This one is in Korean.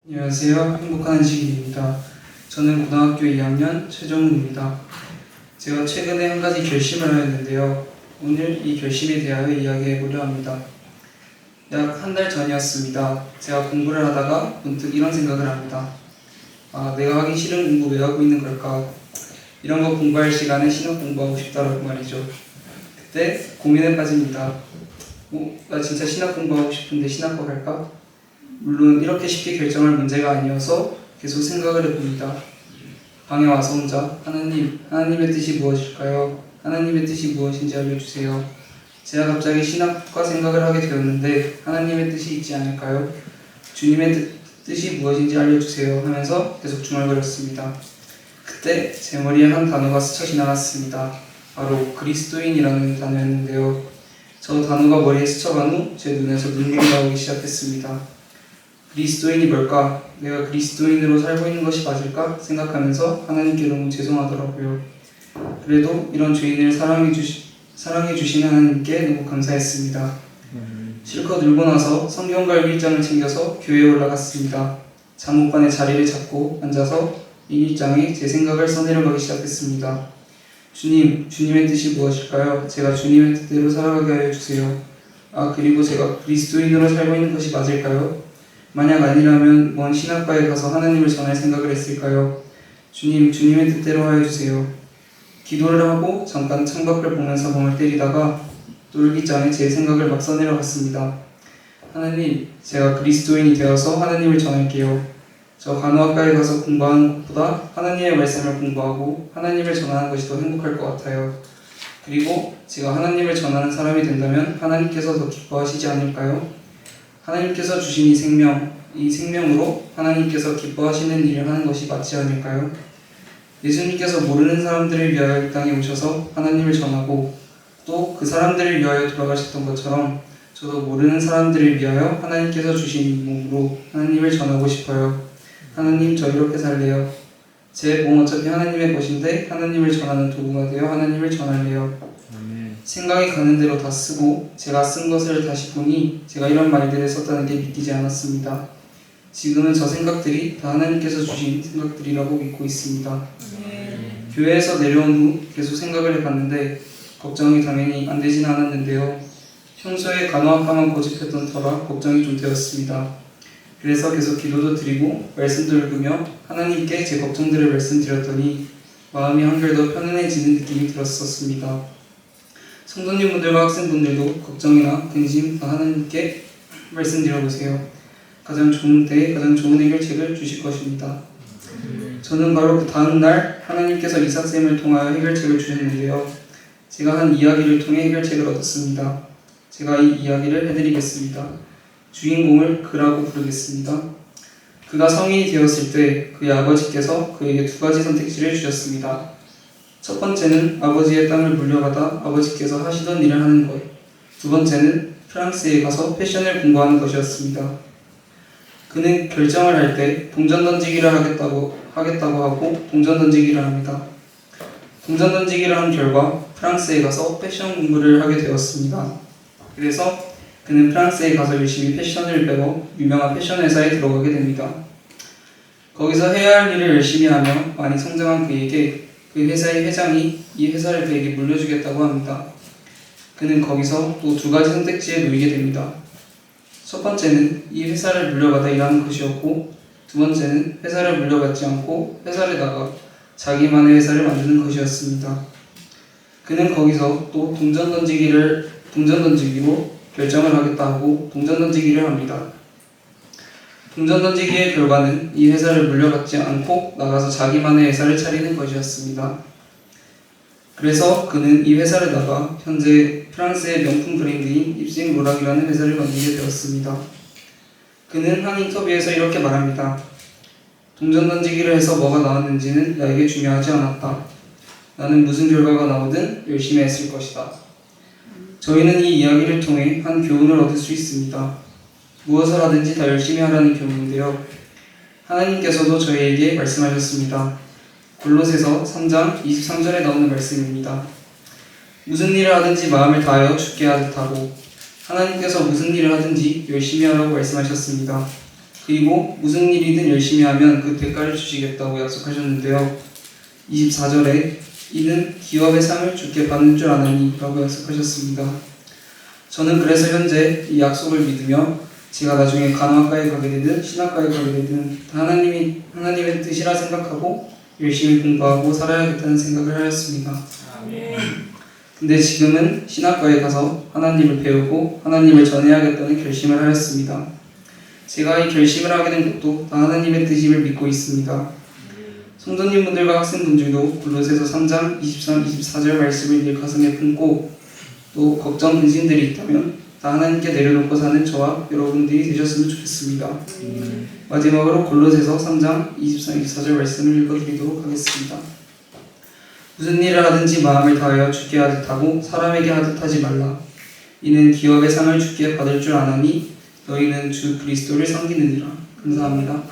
안녕하세요. 행복한 시기입니다. 저는 고등학교 2학년 최정훈입니다. 제가 최근에 한 가지 결심을 하였는데요. 오늘 이 결심에 대하여 이야기해보려 합니다. 약 한 달 전이었습니다. 제가 공부를 하다가 문득 이런 생각을 합니다. 내가 하기 싫은 공부 왜 하고 있는 걸까? 이런 거 공부할 시간에 신학 공부하고 싶다라고 말이죠. 그때 고민에 빠집니다. 나 진짜 신학 공부하고 싶은데 신학과 갈까? 물론 이렇게 쉽게 결정할 문제가 아니어서 계속 생각을 해봅니다. 방에 와서 혼자 하나님의 뜻이 무엇일까요? 하나님의 뜻이 무엇인지 알려주세요. 제가 갑자기 신학과 생각을 하게 되었는데 하나님의 뜻이 있지 않을까요? 주님의 뜻이 무엇인지 알려주세요 하면서 계속 중얼거렸습니다. 그때 제 머리에 한 단어가 스쳐 지나갔습니다. 바로 그리스도인이라는 단어였는데요. 저 단어가 머리에 스쳐간 후 제 눈에서 눈물이 나오기 시작했습니다. 그리스도인이 뭘까? 내가 그리스도인으로 살고 있는 것이 맞을까? 생각하면서 하나님께 너무 죄송하더라고요. 그래도 이런 죄인을 사랑해 주시는 하나님께 너무 감사했습니다. 실컷 울고 나서 성경과 일기장을 챙겨서 교회에 올라갔습니다. 잠옷반에 자리를 잡고 앉아서 일기장에 제 생각을 써내려가기 시작했습니다. 주님의 뜻이 무엇일까요? 제가 주님의 뜻대로 살아가게 하여 주세요. 그리고 제가 그리스도인으로 살고 있는 것이 맞을까요? 만약 아니라면 먼 신학과에 가서 하나님을 전할 생각을 했을까요? 주님의 뜻대로 하여 주세요. 기도를 하고 잠깐 창밖을 보면서 멍을 때리다가 또 일기장에 제 생각을 막 써내려갔습니다. 하나님, 제가 그리스도인이 되어서 하나님을 전할게요. 저 간호학과에 가서 공부하는 것보다 하나님의 말씀을 공부하고 하나님을 전하는 것이 더 행복할 것 같아요. 그리고 제가 하나님을 전하는 사람이 된다면 하나님께서 더 기뻐하시지 않을까요? 하나님께서 주신 이 생명으로 하나님께서 기뻐하시는 일을 하는 것이 맞지 않을까요? 예수님께서 모르는 사람들을 위하여 이 땅에 오셔서 하나님을 전하고 또 그 사람들을 위하여 돌아가셨던 것처럼 저도 모르는 사람들을 위하여 하나님께서 주신 몸으로 하나님을 전하고 싶어요. 하나님, 저 이렇게 살래요. 제 몸 어차피 하나님의 것인데 하나님을 전하는 도구가 되어 하나님을 전할래요. 생각이 가는 대로 다 쓰고 제가 쓴 것을 다시 보니 제가 이런 말들을 썼다는 게 믿기지 않았습니다. 지금은 저 생각들이 다 하나님께서 주신 생각들이라고 믿고 있습니다. 교회에서 내려온 후 계속 생각을 해봤는데 걱정이 당연히 안 되진 않았는데요. 평소에 간호학과만 고집했던 터라 걱정이 좀 되었습니다. 그래서 계속 기도도 드리고 말씀도 읽으며 하나님께 제 걱정들을 말씀드렸더니 마음이 한결 더 편안해지는 느낌이 들었었습니다. 성도님분들과 학생분들도 걱정이나 근심 다 하나님께 말씀드려보세요. 가장 좋은 때에 가장 좋은 해결책을 주실 것입니다. 저는 바로 그 다음 날 하나님께서 이삭쌤을 통하여 해결책을 주셨는데요. 제가 한 이야기를 통해 해결책을 얻었습니다. 제가 이 이야기를 해드리겠습니다. 주인공을 그라고 부르겠습니다. 그가 성인이 되었을 때 그의 아버지께서 그에게 두 가지 선택지를 주셨습니다. 첫 번째는 아버지의 땅을 물려받아 아버지께서 하시던 일을 하는 것. 두 번째는 프랑스에 가서 패션을 공부하는 것이었습니다. 그는 결정을 할 때 동전 던지기를 하겠다고 하고 동전 던지기를 합니다. 동전 던지기를 한 결과 프랑스에 가서 패션 공부를 하게 되었습니다. 그래서 그는 프랑스에 가서 열심히 패션을 배워 유명한 패션 회사에 들어가게 됩니다. 거기서 해야 할 일을 열심히 하며 많이 성장한 그에게 그 회사의 회장이 이 회사를 그에게 물려주겠다고 합니다. 그는 거기서 또 두 가지 선택지에 놓이게 됩니다. 첫 번째는 이 회사를 물려받아 일하는 것이었고 두 번째는 회사를 물려받지 않고 회사를 나가 자기만의 회사를 만드는 것이었습니다. 그는 거기서 또 동전 던지기로 결정을 하겠다 하고 동전 던지기를 합니다. 동전 던지기의 결과는 이 회사를 물려받지 않고 나가서 자기만의 회사를 차리는 것이었습니다. 그래서 그는 이 회사를 나가 현재 프랑스의 명품 브랜드인 입생 로락이라는 회사를 만들게 되었습니다. 그는 한 인터뷰에서 이렇게 말합니다. 동전 던지기를 해서 뭐가 나왔는지는 나에게 중요하지 않았다. 나는 무슨 결과가 나오든 열심히 했을 것이다. 저희는 이 이야기를 통해 한 교훈을 얻을 수 있습니다. 무엇을 하든지 다 열심히 하라는 교훈인데요. 하나님께서도 저희에게 말씀하셨습니다. 골로새서 3장 23절에 나오는 말씀입니다. 무슨 일을 하든지 마음을 다하여 주께 하듯 하고 하나님께서 무슨 일을 하든지 열심히 하라고 말씀하셨습니다. 그리고 무슨 일이든 열심히 하면 그 대가를 주시겠다고 약속하셨는데요. 24절에 이는 기업의 상을 주께 받는 줄 아나니 라고 약속하셨습니다. 저는 그래서 현재 이 약속을 믿으며 제가 나중에 간호학과에 가게 되든 신학과에 가게 되든 하나님의 뜻이라 생각하고 열심히 공부하고 살아야겠다는 생각을 하였습니다. 근데 지금은 신학과에 가서 하나님을 배우고 하나님을 전해야겠다는 결심을 하였습니다. 제가 이 결심을 하게 된 것도 다 하나님의 뜻임을 믿고 있습니다. 성도님분들과 학생분들도 골로새서 3장 23, 24절 말씀을 늘 가슴에 품고 또 걱정, 근심들이 있다면 다 하나님께 내려놓고 사는 저와 여러분들이 되셨으면 좋겠습니다. 마지막으로 골로새서 3장 23, 24절 말씀을 읽어드리도록 하겠습니다. 무슨 일을 하든지 마음을 다하여 주께 하듯 하고 사람에게 하듯 하지 말라. 이는 기업의 상을 주께 받을 줄 아나니 너희는 주 그리스도를 섬기느니라. 감사합니다.